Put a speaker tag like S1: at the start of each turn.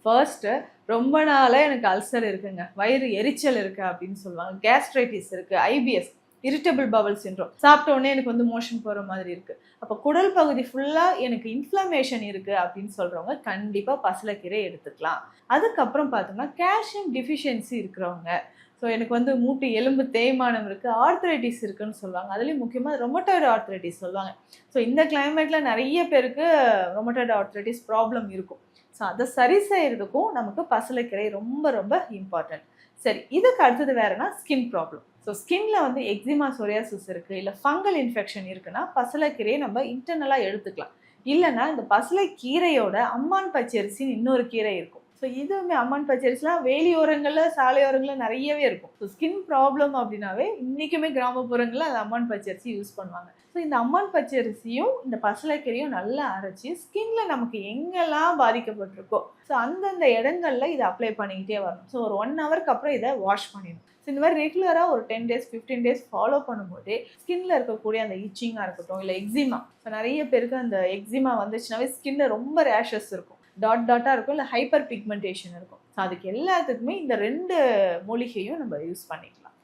S1: First ரொம்ப நாளாக எனக்கு அல்சர் இருக்குங்க, வயிறு எரிச்சல் இருக்குது அப்படின்னு சொல்லுவாங்க, கேஸ்ட்ரைட்டிஸ் இருக்குது, ஐபிஎஸ் இரிட்டபிள் பவல் சிண்ட்ரோம், சாப்பிட்ட உடனே எனக்கு வந்து மோஷன் போகிற மாதிரி இருக்குது, அப்போ குடல் பகுதி ஃபுல்லாக எனக்கு இன்ஃப்ளமேஷன் இருக்குது அப்படின்னு சொல்கிறவங்க கண்டிப்பாக பசலைக்கீரை எடுத்துக்கலாம். அதுக்கப்புறம் பார்த்தோம்னா கால்சியம் டிஃபிஷியன்சி இருக்கிறவங்க, ஸோ எனக்கு வந்து மூட்டு எலும்பு தேய்மானம் இருக்குது, ஆர்த்ரைட்டிஸ் இருக்குதுன்னு சொல்லுவாங்க, அதுலேயும் முக்கியமாக ரொமட்டாய்டு ஆர்த்ரைட்டிஸ் சொல்லுவாங்க. ஸோ இந்த கிளைமேட்டில் நிறைய பேருக்கு ரொமட்டாய்டு ஆர்த்ரைட்டிஸ் ப்ராப்ளம் இருக்கும். ஸோ அதை சரி செய்கிறதுக்கும் நமக்கு பசலைக்கீரை ரொம்ப ரொம்ப இம்பார்ட்டன்ட். சரி, இதுக்கு அடுத்தது வேறுனா ஸ்கின் ப்ராப்ளம். ஸோ ஸ்கின்ல வந்து எக்ஸிமா சொரியாசிஸ் இருக்குது, இல்லை ஃபங்கல் இன்ஃபெக்ஷன் இருக்குன்னா பசலைக்கீரையை நம்ம இன்டர்னலாக எடுத்துக்கலாம். இல்லைன்னா இந்த பசலைக்கீரையோட அம்மான் பச்சரிசின்னு இன்னொரு கீரை இருக்கும். ஸோ இதுவுமே அம்மான் பச்சரிசிலாம் வேலியோரங்களில் சாலையோரங்களில் நிறையவே இருக்கும். ஸோ ஸ்கின் ப்ராப்ளம் அப்படின்னாவே இன்றைக்குமே கிராமப்புறங்களில் அந்த அம்மான் பச்சரிசி யூஸ் பண்ணுவாங்க. ஸோ இந்த அம்மான் பச்சரிசியும் இந்த பசலைக்கீரையும் நல்லா அரைச்சி ஸ்கின்ல நமக்கு எங்கெல்லாம் பாதிக்கப்பட்டிருக்கோ ஸோ அந்தந்த இடங்கள்ல இதை அப்ளை பண்ணிக்கிட்டே வரணும். ஸோ ஒரு 1 ஹவருக்கு அப்புறம் இதை வாஷ் பண்ணிடணும். ஸோ இந்த மாதிரி ரெகுலராக ஒரு 10 days 15 days ஃபாலோ பண்ணும்போதே ஸ்கின்ல இருக்கக்கூடிய அந்த இச்சிங்காக இருக்கட்டும், இல்லை எக்ஸிமா, ஸோ நிறைய பேருக்கு அந்த எக்ஸிமா வந்துச்சுனாவே ஸ்கின்ல ரொம்ப ரேஷஸ் இருக்கும், டாட்டாக இருக்கும், இல்லை ஹைப்பர் பிக்மெண்டேஷன் இருக்கும். ஸோ அதுக்கு எல்லாத்துக்குமே இந்த 2 மூலிகையும் நம்ம யூஸ் பண்ணிக்கலாம்.